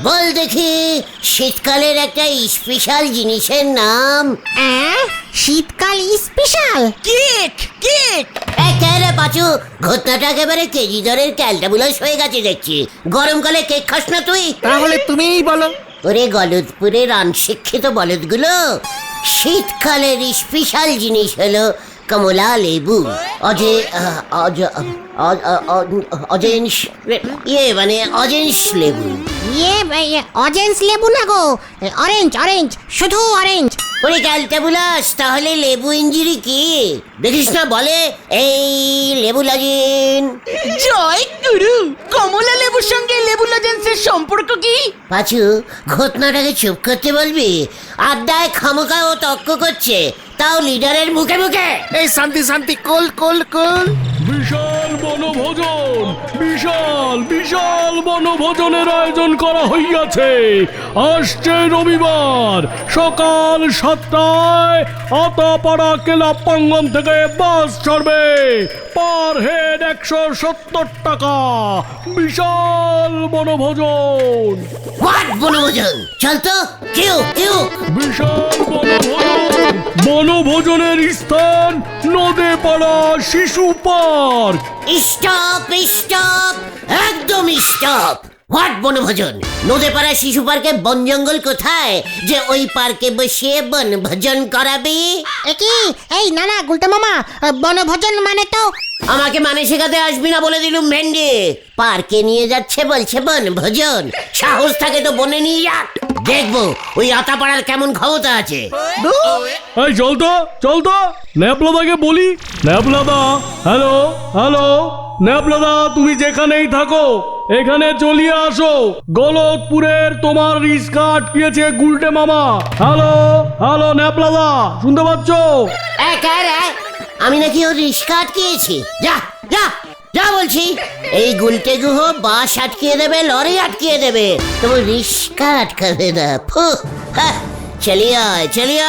বল দেখি শীতকালের একটা স্পেশাল জিনিসের নাম। শীতকাল স্পেশাল কেক কেক একেবারে পাচু, ঘটনাটা একেবারে কেজি দরের ক্যালটাবুলাস হয়ে গেছে দেখছি। গরমকালে কেক খাস না তুই? তাহলে তুমিই বলো। ওরে গলদপুরের অনশিক্ষিত বলদগুলো, শীতকালের স্পেশাল জিনিস হলো কমলা লেবু। অজেন্স মানে অজেন্স লেবু। অরেঞ্জ লেবু না গো, অরেঞ্জ অরেঞ্জ, শুধু অরেঞ্জ। ওরে ক্যালটাবুলাস, তাহলে লেবু ইঞ্জিরি কি দেখিস না? বলে এই লেবু লজেন। জয় গুরু, কমলা লেবুর সঙ্গে লেবু লজেন্সের সম্পর্ক কি? পাচু, ঘটনাটাকে চুপ করতে বলবি? আড্ডায় খামোকা ও তর্ক করছে, তাও লিডারের মুখে মুখে। এই শান্তি শান্তি, কোল কোল কোল। বিশাল বনভোজন, বিশাল বিশাল বনভোজনের আয়োজন করা হইয়াছে। আসছে রবিবার সকাল 7টায় আতাপাড়া ক্লাব প্রাঙ্গণ থেকে বাস ছাড়বে। পার হেড 170 টাকা। বিশাল বনভোজন। হোয়াট বনভোজন? চল তো, কেউ কেউ। বিশাল বনভোজন। বনভোজনের স্থান নদেপাড়া শিশু পার্ক। স্টপ স্টপ, একদম স্টপ। হোয়াট বনভোজন? নদীপাড়া শিশু পার্কে বন জঙ্গল কোথায় যে ওই পার্কে বসে বনভোজন করাবি? কি এই না না গুলটা মামা, বনভোজন মানে তো আমাকে মানে শেখাতে আসবি না বলে দিলুম ভেন্ডি। পার্কে নিয়ে যাচ্ছে বলছে বনভোজন, সাহস থাকে তো বনে নিয়ে যাক, দেখবো ওই আতাপাড়ার কেমন ক্ষমতা আছে। এই চল তো ন্যাপলাদাকে বলি। ন্যাপলাদা, হ্যালো হ্যালো, ন্যাপলাদা তুমি যেখানেই থাকো এখানে চলিয়ে আসো। গলতপুরের তোমার রিস্কা আটকিয়েছে গুলটে মামা। হ্যালো হ্যালো ন্যাপলাদা, শুনতে পাচ্ছ? আমি নাকি ওর রিস্কা আটকিয়েছি? যা যা যা বলছি। এই গুলটে গুহ বাস আটকিয়ে দেবে, লরি আটকিয়ে দেবে, তবু রিস্কা আটকাবে না। ফু, হ্যাঁ, চলিয়ে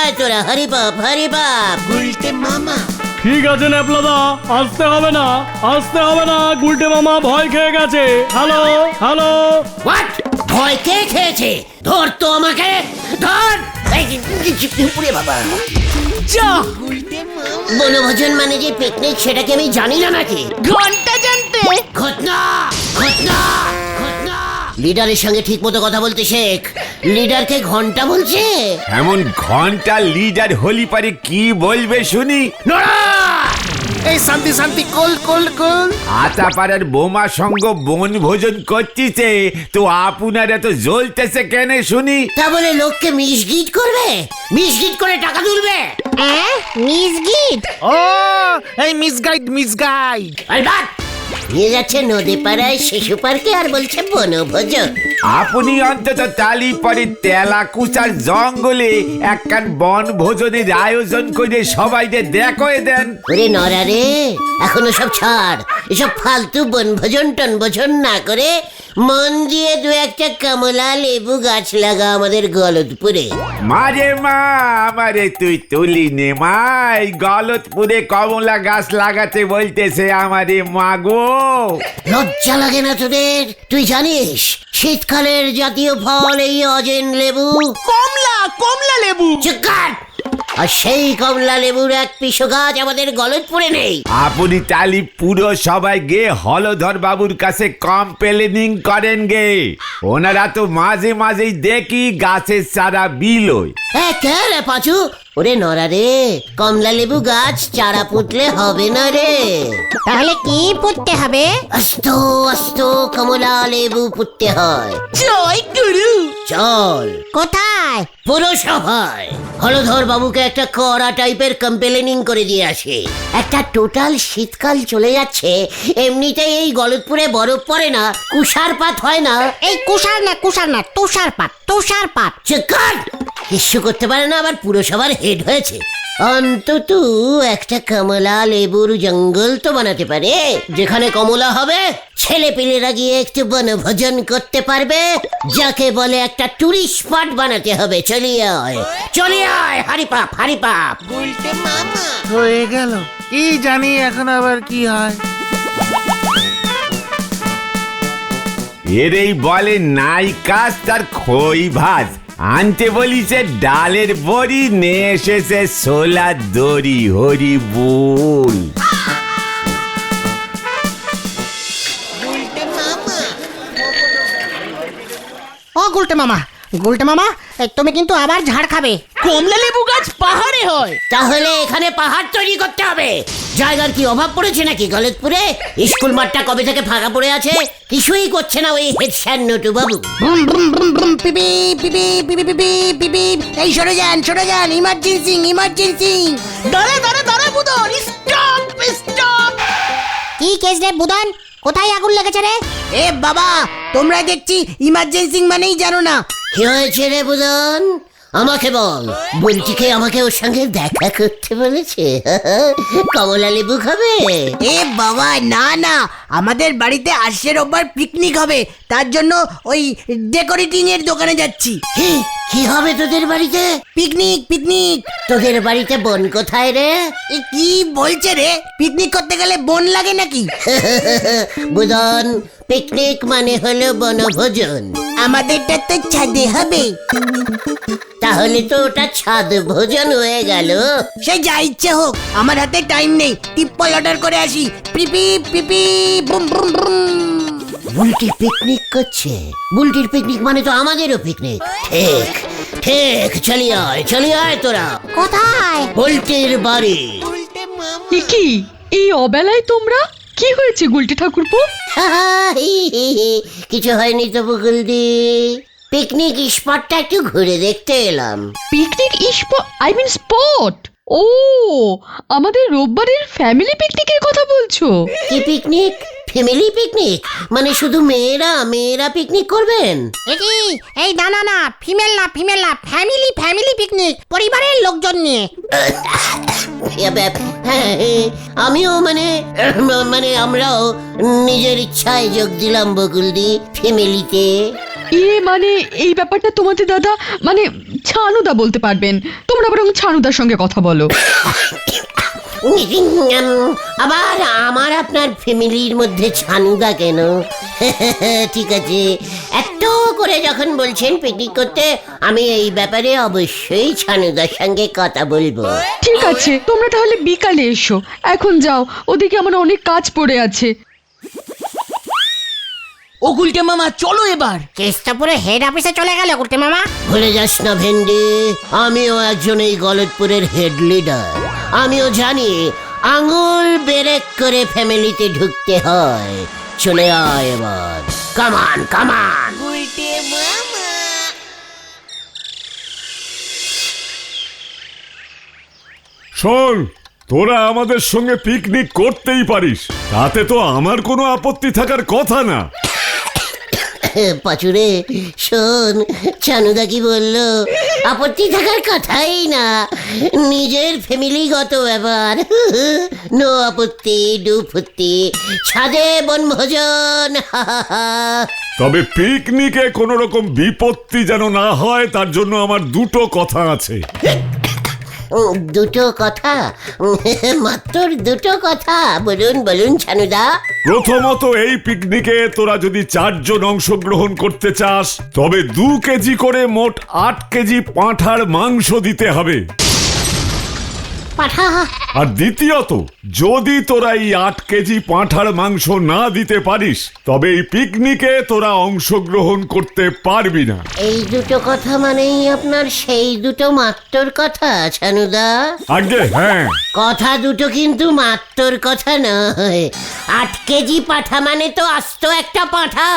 আয় তোরা, হরি বাপ হরি বাপ। গুলটে মামা। ঠিক আছে ন্যাপলাদা, আসতে হবে না, গুলটে মামা ভয় খেয়ে গেছে। Hello hello. হোয়াট? ভয় কে খেয়েছে? ধর তো আমাকে, ধর। উরে বাবা, যা বনভোজন মানে যে পিকনিক সেটাকে আমি জানি না নাকি? ঘন্টা জানতে। ঘটনা ঘটনা ঘটনা। লিডারের সঙ্গে ঠিক মতো কথা বলতে শেখ। লিডারকে ঘন্টা বলছে? এমন ঘন্টা লিডার হলি পারে কি বলবে শুনি? এই শান্তি শান্তি, কোল কোল কোল। আতাপাড়ার বোমা সঙ্গ বনভোজন করতেছে তো আপনারা তো জ্বলতেছে কেন শুনি? তা বলে লোককে মিসগিট করবে? মিসগিট করে টাকা তুলবে? মিসগিট। ও এই মিসগাইড মিসগাইড। আর বাদ, নিয়ে যাচ্ছে নদীপাড়ায় শিশু পার্কে আর বলছে বনভোজন। আপনি অন্তত তালি পরে তেলাকুচার জঙ্গলে একখান বনভোজনের আয়োজন করে সবাইকে দেখয়ে দেন। ওরে নরা রে, এখনো সব ছাড়। এসব ফালতু বনভোজন টনভোজন না করে মন দিয়ে দু একটা কমলা লেবু গাছ লাগা আমাদের গলতপুরে। মারে মা, আমারে তুই তুলি নে মাই, গলতপুরে কমলা গাছ লাগাতে বলতেছে আমারে মা গো। লজ্জা লাগে না তোদের? তুই জানিস শীতকালের জাতীয় ফল এই অজেন লেবু? কমলা লেবু। চিৎকার! আর সেই কমলা লেবুর এক পিসও গাছ আমাদের গলতপুরে নেই। আপনি তালি পুরো সবাই গে হলধর বাবুর কাছে কমপ্লেনিং করেন গে। ওনারা তো মাঝে মাঝেই দেখি গাছের চারা বিলোয়। কে রে পাচু? ওরে নরা রে, কমলা লেবু গাছ চারা পুঁতলে হবে না রে। তাহলে কি পুঁততে হবে? আস্ত আস্ত কমলা লেবু পুঁততে হয়। জয় গুরু। চল কোথায়? পুরসভায় হলধর বাবুকে একটা কড়া টাইপের কমপ্লেনিং করে দিয়ে আসে। একটা টোটাল শীতকাল চলে যাচ্ছে, এমনিতেই এই গলতপুরে বরফ পড়ে না, কুষারপাত হয় না। এই কুষার না তুষারপাত, তুষারপাত। চিৎকার! কিছু করতে পারে না, আবার পুরসভার হেড হয়েছে। অন্তত একটা কমলা লেবুর জঙ্গল তো বানাতে পারে, যেখানে কমলা হবে ছেলে পেলেরা গিয়ে একটু বনভোজন করতে পারবে। যাকে বলে একটা টুরিস্ট স্পট বানাতে হবে। চলিয়ে আয় হারিপাপ হারিপাপ। গুলটে মামা হয়ে গেল। কি জানি এখন আবার কি হয়। এরেই বলে নাই কাজ তার খই ভাজ। আনতে বলিছে ডালের বড়ি, নিয়ে এসেছে সোলার দড়ি। হরি বল। ও গুলটে মামা, গুলটে মামা, তুমি কিন্তু আবার ঝাড় খাবে। কমলা লেবু গাছ পাহাড়ে হয়। তাহলে এখানে পাহাড় তৈরি করতে হবে। জায়গার কি অভাব পড়েছে নাকি গলতপুরে? স্কুল মাঠটা কবে থেকে ফাঁকা পড়ে আছে, কিছুই করছে না ওই হেড স্যার নটু বাবু। ব্রুম ব্রুম ব্রুম ব্রুম, পিপি পিপি পিপি পিপি পিপি। এই সরে যান, ইমার্জেন্সি ইমার্জেন্সি। দাঁড়া দাঁড়া দাঁড়া বুদন, স্টপ স্টপ। কি কেস রে বুদন, কোথায় আগুন লেগেছে রে? এ বাবা, তোমরা দেখছি ইমার্জেন্সি মানেই জানো না। কি হয়েছে রে বুদন, আমাকে বল। বলটিকে আমাকে ওর সঙ্গে দেখা করতে বলেছে। কমলা লেবু খাবে? এ বাবা, না না, আমাদের বাড়িতে আসছে রোববার পিকনিক হবে, তার জন্য ওই ডেকোরেটিং এর দোকানে যাচ্ছি। কি হবে তোদের বাড়িতে? Picnic picnic. তোদের বাড়িতে বোন কোথায় রে? এ কি বলছে রে, পিকনিক করতে গেলে বোন লাগে নাকি? বুদন, পিকনিক মানে হলো বনভোজন। আমাদেরটা তো ছাদে হবে। তাহলে তো ওটা ছাদ ভোজন হয়ে গেল। সে যা ইচ্ছে হোক, আমার হাতে টাইম নেই, টিপ্পল অর্ডার করে আসি। পিপি পিপি বুম বুম বুম। বুলটি পিকনিক করছে? বুলটির পিকনিক মানে তো আমাদেরও পিকনিক। ঠিক ঠিক, চলি আয় তোরা। কোথায়? বুলটির বাড়ি। কি এই অবেলায় তোমরা? কি হয়েছে গুলটে ঠাকুরপো? কিছু হয়নি তো বকুলদি, পিকনিক স্পটটা একটু ঘুরে দেখতে এলাম। Picnic spot? ও, আমাদের রোববারের ফ্যামিলি পিকনিকের কথা বলছো? কি পিকনিক? ফ্যামিলি পিকনিক মানে শুধু মেয়েরা পিকনিক করবেন? এই এই না না না, ফিমেল না, ফ্যামিলি পিকনিক, পরিবারের লোকজন নিয়ে। হ্যাঁ, আমিও মানে আমরাও নিজের ইচ্ছায় যোগ দিলাম বকুলদি ফ্যামিলিতে। মানে এই ব্যাপারটা তোমাদের দাদা মানে ছানুদা বলতে পারবেন। তোমরা বরং ছানুদার সঙ্গে কথা বলো। আবার আমার আপনার ফ্যামিলির মধ্যে ছানুদা কেন? ঠিক আছে, এত করে যখন বলছেন পিকনিক করতে, আমি এই ব্যাপারে অবশ্যই ছানুদার সঙ্গে কথা বলবো। ঠিক আছে, তোমরা তাহলে বিকালে এসো। এখন যাও, ওদিকে আমার অনেক কাজ পড়ে আছে। ও গুলটে মামা, চলো এবার। কেসটা পুরো হেড অফিসে চলে গেল গুলটে মামা। ভুলে যাস না ভেন্ডি, আমিও একজন এই গলতপুরের হেড লিডার। আমিও জানি আঙুল বেরেক করে ফ্যামিলিতে ঢুকতে হয়। চলে আয় এবার, কামান কামান। শোন, তোরা আমাদের সঙ্গে পিকনিক করতেই পারিস, তাতে তো আমার কোনো আপত্তি থাকার কথা না। পাচুরে শোন, চানুদা কি বললো? আপত্তি থাকার কথাই না, নিজের ফ্যামিলিগত ব্যাপার। নো আপত্তি, ডুফুত্তি, ছাদে বনভোজন। তবে পিকনিকে কোনো রকম বিপত্তি যেন না হয়, তার জন্য আমার দুটো কথা আছে। দুটো কথা? মাত্র দুটো কথা? বলুন ছানুদা। প্রথমত, এই পিকনিকে তোরা যদি 4 জন অংশগ্রহণ করতে চাস, তবে 2 কেজি করে মোট 8 কেজি পাঁঠার মাংস দিতে হবে। পাঠা। আর দ্বিতীয়ত, যদি তোরা এই 8 কেজি পাঁঠার মাংস না দিতে পারিস, তবে এই পিকনিকে তোরা অংশগ্রহণ করতে পারবি না। এই দুটো কথা মানেই আপনার সেই দুটো মাত্রর কথা ছানুদা? আগে হ্যাঁ, কথা দুটো কিন্তু মাত্রর কথা নয়। 8 কেজি পাঠা মানে তো আস্ত একটা পাঠা।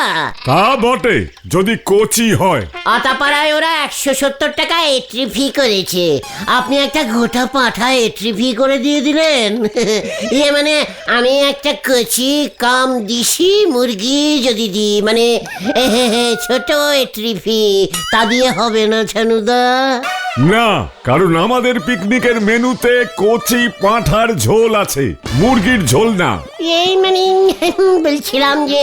তা বটে, যদি কচি হয়। আতাপাড়ায় ওরা 170 টাকা এন্ট্রি ফি করেছে, আপনি একটা গোটা পাঠা এন্ট্রি ফি করে দিয়ে দিলেন। মানে আমি একটা কচি কাম দিশি মুরগি যদি দিই, মানে ছোট এন্ট্রি ফি, তা দিয়ে হবে না ছানুদা। না, কারণ আমাদের পিকনিকের মেনুতে কচি পাঁঠার ঝোল আছে, মুরগির ঝোল না। এই মানে বলছিলাম যে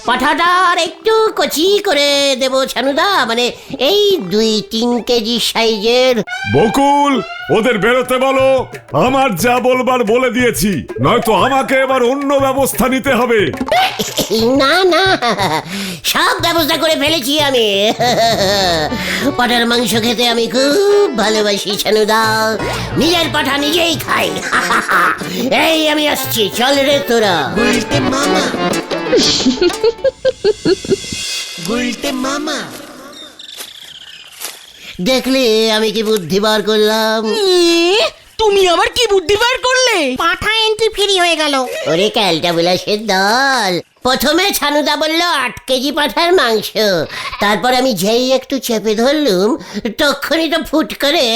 পাঠাটা আর একটু কচি করে দেব ছানুদা, মানে এই 2-3 কেজি সাইজের। বকুল, ওদের বেরোতে বলো। আমার যা বলবার বলে দিয়েছি, নয়তো আমাকে এবার অন্য ব্যবস্থা নিতে হবে। না না, সব ব্যবস্থা করে ফেলেছি আমি। পাঠার মাংস খেতে আমি খুব ভালোবাসি ছানুদা, নিজের পাঠা নিজেই খাই। এই আমি আসছি, চল রে তোরা। গুলটে মামা গুলটে মামা দেখলে আমি কি বুদ্ধি বার করলাম? তুমি আবার কি বুদ্ধি বার করলে? পাঠা এন্ট্রি ফ্রি হয়ে গেল। ওরে ক্যালটা বুলাসের দল, প্রথমে ছানুদা বলল 8 কেজি পাঠার মাংস, তারপর আমি যেই একটু চেপে ধরলুম তখনই তো ফুট করে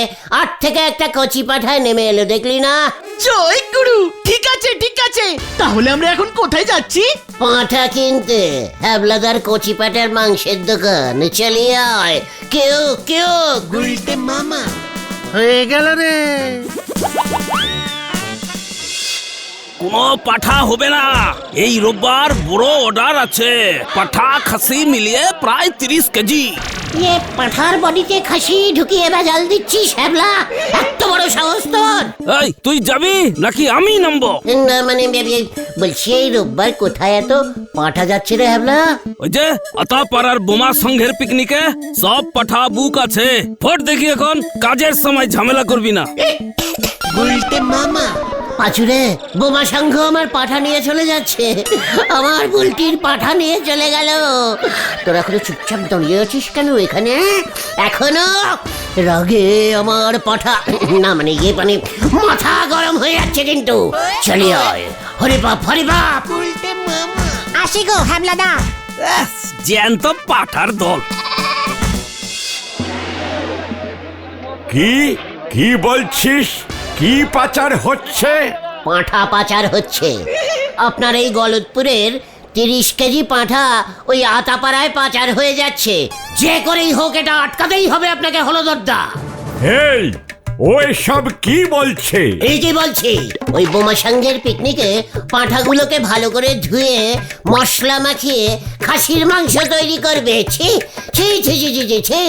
8 থেকে একটা কচি পাঠা নেমে এলো, দেখলি না? জয় গুরু, ঠিক আছে ঠিক আছে, তাহলে আমরা এখন কোথায় যাচ্ছি? পাঁঠা কিনতে হ্যাবলাদার কচি পাঠার মাংসের দোকান, চলিয়ে আয়। কেউ কেউ গুলটে মামা হয়ে গেল রে। কোনো পাঠা হবে না, এই রোববার বড় অর্ডার আছে। পাঠা খাসি মিলিয়ে প্রায় 30 কেজি। এ পাঠার বডিতে খাসি ঢুকিয়ে ভেজাল দিচ্ছিস হ্যাবলা? এত বড় সাহস তোর? এই, তুই যাবি নাকি আমি নামবো? না মানে বলছি এই রোববার কোথায় এত পাঠা যাচ্ছে রে হ্যাবলা? ওই যে আতাপাড়ার বোমা সংঘের পিকনিকে সব পাঠা বুক আছে। ফোট দেখি এখন, কাজের সময় ঝামেলা করবি না। গুলটে মামা পাঁচুরে, বোমা সংঘ আমার পাঠা নিয়ে চলে যাচ্ছে, আমার বুলটির পাঠা নিয়ে চলে গেল। তোরা এখনো চুপচাপ দাঁড়িয়ে আছিস কেন এখানে? এখনো রাগে আমার পাঠা না মানে মানে মাথা গরম হয়ে যাচ্ছে কিন্তু। চলে আয়, হরি বাপ হরি বাপ। গুলটে মামা আসি গো হ্যামলাদা। জ্যান্ত পাঠার দল। কি কি বলছিস? কি পাচার হচ্ছে? পাঁঠা পাচার হচ্ছে। আপনার এই গলতপুরের 30 কেজি পাঁঠা ওই আতাপাড়ায় পাচার হয়ে যাচ্ছে। যে করেই হোক এটা আটকাতেই হবে আপনাকে হলদরদা। এই, ওই সব কি বলছে? এই যে বলছি, ওই বোমা সংঘের পিকনিকে পাঁঠাগুলোকে ভালো করে ধুয়ে মশলা মাখিয়ে খাসির মাংস তৈরি করবে। ছি ছি ছি ছি ছি ছি ছি,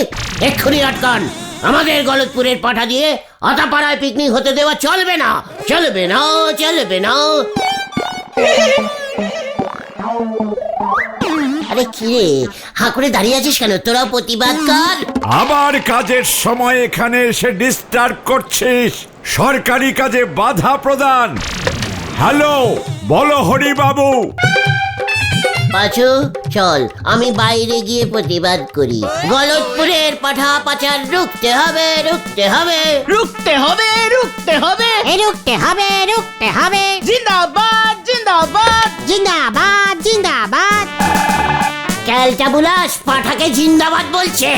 এক্ষুনি আটকান। আমাদের গলতপুরের পাঠা দিয়ে আতাপাড়ায় পিকনিক হতে দেওয়া চলবে না, চলবে না, চলবে না। আরে কি রে, হাঁ করে দাঁড়িয়ে আছিস কেন? তোরা প্রতিবাদ কর। আবার কাজের সময় এখানে এসে ডিস্টার্ব করছিস, সরকারি কাজে বাধা প্রদান। হ্যালো, বলো হরি বাবু। পাঁচু চল, আমি বাইরে গিয়ে প্রতিবাদ করি। গলতপুরের পাঠা পাচার রুখতে হবে, রুখতে হবে। রুখতে হবে রুখতে হবে, রুখতে হবে রুখতে হবে। জিন্দাবাদ জিন্দাবাদ। জিন্দাবাদ জিন্দাবাদ। ক্যালটা বুলাস পাঠাকে জিন্দাবাদ বলছে।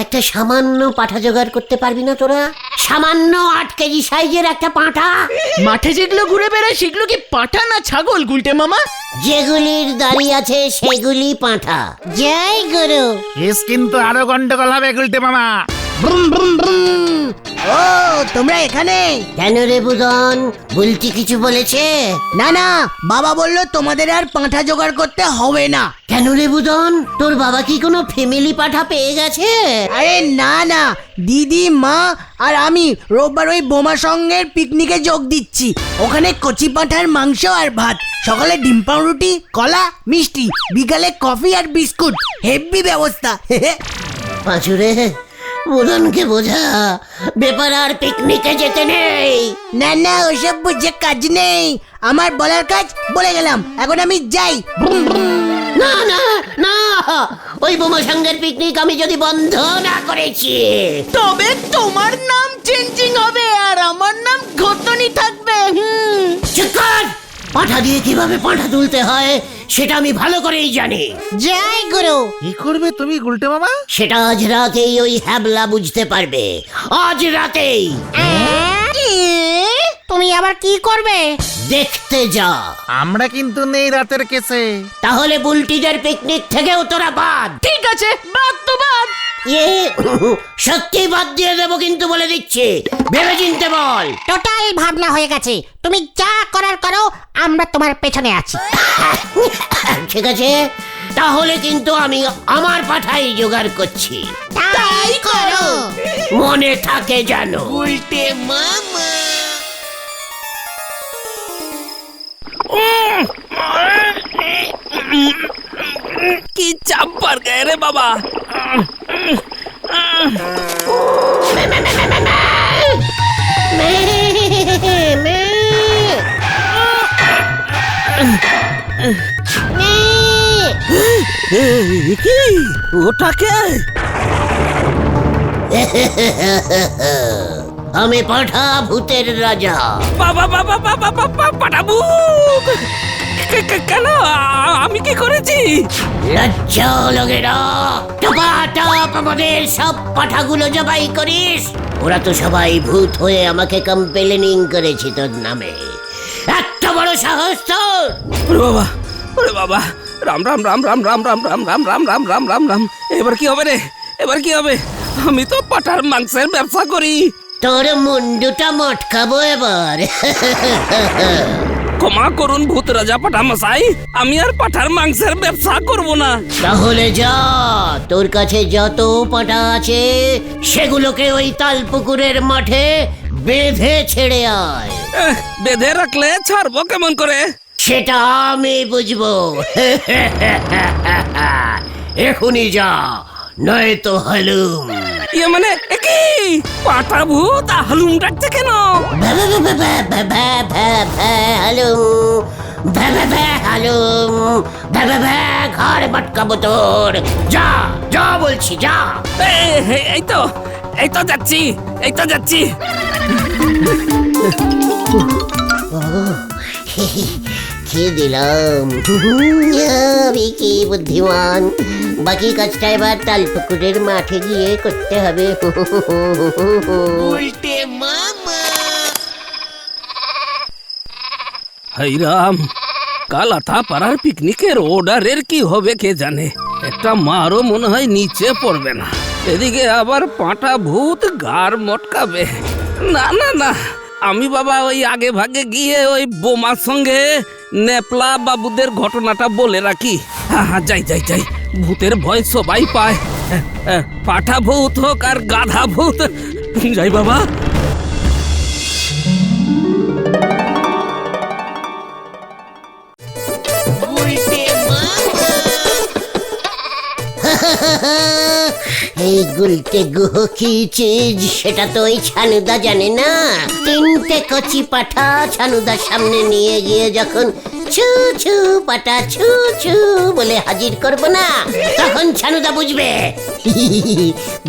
একটা সামান্য পাঠা জোগাড় করতে পারবি না তোরা? সামান্য 8 কেজি সাইজের একটা পাঁঠা। মাঠে যেগুলো ঘুরে বেড়ায় সেগুলো কি পাঠা না ছাগল গুলটে মামা? যেগুলির দাড়ি আছে সেগুলি পাঁঠা। জয় গুরু। কেস কিন্তু আরো গন্ডগোল হবে গুলটে মামা। ব্রুম ব্রুম ব্রুম। ও তোমরা এখানে? কেন রে বুদন, বুলটি কিছু বলেছে? না না, বাবা বললো তোমাদের আর পাঁঠা জোগাড় করতে হবে না। কেন রে বুদন, তোর বাবা কি কোনো ফ্যামিলি পাঠা পেয়ে গেছে? আরে না না, দিদি মা আর আমি রোববার ওই বোমা সঙ্গের পিকনিকে যোগ দিচ্ছি। ওখানে কচি পাঁঠার মাংস আর ভাত, সকালে ডিম পাউরুটি, কলা, মিষ্টি, বিকালে কফি আর বিস্কুট। হেভি ব্যবস্থা। পাঁচুরে, বুদনকে বোঝা ব্যাপার আর পিকনিকে যেতে নেই। না না, ওসব বুঝে কাজ নেই। আমার বলার কাজ বলে গেলাম, এখন আমি যাই। ব্রুম ব্রুম। না না না, ওই বোমা সঙ্গের পিকনিক আমি যদি বন্ধ না করেছি তবে তোমার নাম চেঞ্জিং হবে আর আমার নাম ঘটনি থাকবে। চুপ কর! পাঁঠা দিয়ে কিভাবে পাঁঠা তুলতে হয় সেটা আমি ভালো করেই জানি। জয় গুরু। কি করবে তুমি গুলটে মামা? সেটা আজ রাতেই ওই হ্যাবলা বুঝতে পারবে, আজ রাতেই। তুমি আবার কি করবে? দেখতে যা। আমরা কিন্তু নেই রাতের কেসে। তাহলে বুলটিদের পিকনিক থেকেও তোরা বাদ। ঠিক আছে, বাদ তো বাদ। সত্যি বাদ দিয়ে দেবো কিন্তু বলে দিচ্ছি, ভেবে চিনতে বল। টোটাল ভাবনা হয়ে গেছে, তুমি যা করার করো, আমরা তোমার পেছনে আছি। ঠিক আছে, তাহলে কিন্তু আমি আমার পাঠাই জোগাড় করছি, তাই করো। মনে থাকে জানো। কি চাপ পড় গए রে বাবা। ওটাকে আমি পাঠা ভূতের রাজা। বাবা বাবা বাবা বাবা পাঠাবু কেন? আমি কি করেছি? লজ্জা লাগে না? টপাটপ আমাদের সব পাঠাগুলো জবাই করিস। ওরা তো সবাই ভূত হয়ে আমাকে কম্পেলেনিং করেছে তোর নামে। এত বড় সাহস তোর! ওরে বাবা, রাম রাম রাম রাম রাম রাম রাম রাম রাম রাম রাম রাম রাম। এবার কি হবে রে? এবার কি হবে? আমি তো পাঠার মাংসের ব্যবসা করি। তোর মুন্ডুটা মটকাবো এবার। ক্ষমা করুন ভূত রাজা পাঠা মশাই, আমি আর পাঠার মাংসের ব্যবসা করব না। তাহলে যা, তোর কাছে যত পাঠা আছে সেগুলোকে ওই তালপুকুরের মাঠে বেঁধে ছেড়ে আয়। বেঁধে রাখলে ছাড়বো কেমন করে? সেটা আমি বুঝবো। এখনই যা, নয়তো হালুম। ইয়ে মানে কি? পাঠা ভূত হালুম ডাকছে কেন? ঘর বাটকাবো তোর। যা যা বলছি, যা। এই তো যাচ্ছি, এই তো যাচ্ছি। খেয়ে দিলাম। আমি কি বুদ্ধিমান। বাকি কাজটা এবার তালপুকুরের মাঠে গিয়ে করতে হবে। হাই রাম, কাল আতা পাড়ার পিকনিকের অর্ডারের কি হবে কে জানে। একটা মারও মনে হয় নিচে পড়বে না, এদিকে আবার পাঁটা ভূত গার মটকাবে। না না না, আমি বাবা ওই আগে ভাগে গিয়ে ওই বোমার সঙ্গে নেপলা বাবুদের ঘটনাটা বলে রাখি। হ্যাঁ যাই যাই যাই, ভূতের ভয় সবাই পায়, পাঠা ভূত হোক আর গাধা ভূত। যাই বাবা। এই গুলটে গুহ কি চিজ সেটা তো ওই ছানুদা জানে না। তিনটে কচি পাঠা ছানুদার সামনে নিয়ে গিয়ে যখন ছু ছু পাটা ছু ছু বলে হাজির করব না, তখন ছানুদা বুঝবে।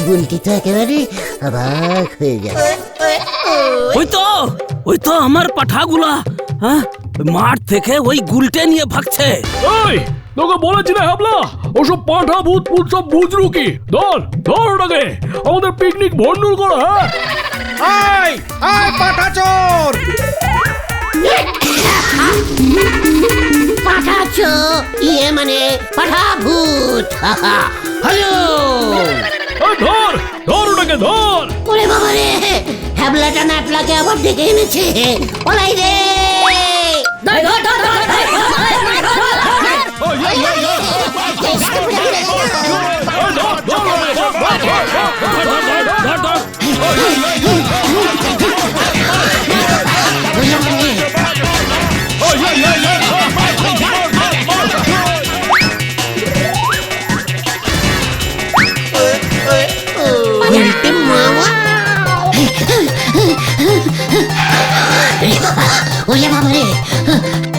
গুলটি তো একেবারে অবাক হয়ে যাবে। ওই তো আমার পাঠাগুলা, হ্যাঁ, মাঠ থেকে ওই গুলটে নিয়ে ভাগছে। এই তোকে বলেছি না হাবলা, ওসব পাঁঠা ভূত ভূত সব বুঝলু কি? ধর ধর ওটাকে, আমাদের পিকনিক ভন্ডুল করা। আয় আয় পাঠা চোর! পাঠা ইয়ে মানে পাঠা ভূত। হ্যালো, ধর ধর ওটাকে ধর। ওরে বাবা রে, হ্যাবলাটা ন্যাপলাকে আবার ডেকে এনেছে। ওলাই রে, ধর ধর ধর ধর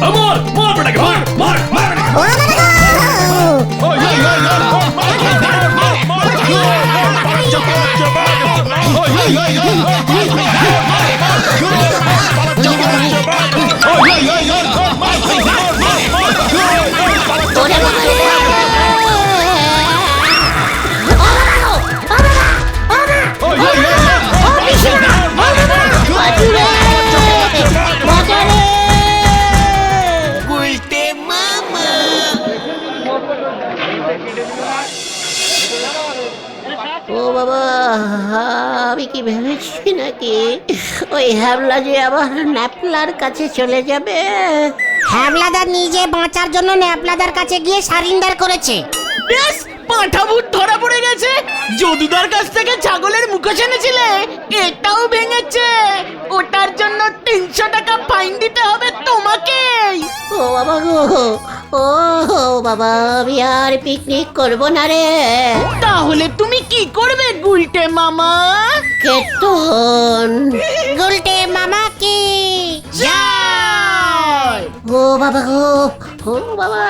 মার মার বেটাকে, মার মার মার। ও বাবা, আমি কি ভেবেছি নাকি ওই হ্যাবলা যে আবার ন্যাপলার কাছে চলে যাবে? হ্যাবলাদার নিজে বাঁচার জন্য ন্যাপলাদার কাছে গিয়ে সারিন্ডার করেছে। বেশ, পাঁঠা ভূত ধরা পড়ে গেছে। যদুদার কাছ থেকে ছাগলের মুখোশ এনেছিলে, এটাও ভেঙেছে। ওটার জন্য 300 টাকা ফাইন দিতে হবে তোমাকেই। ও বাবা গো, ও বাবা, আমি আর পিকনিক করব না রে। তাহলে তুমি কি করবে গুলটে মামা? কেতন, গুলটে মামা কি জয়! ও বাবা গো, ও বাবা।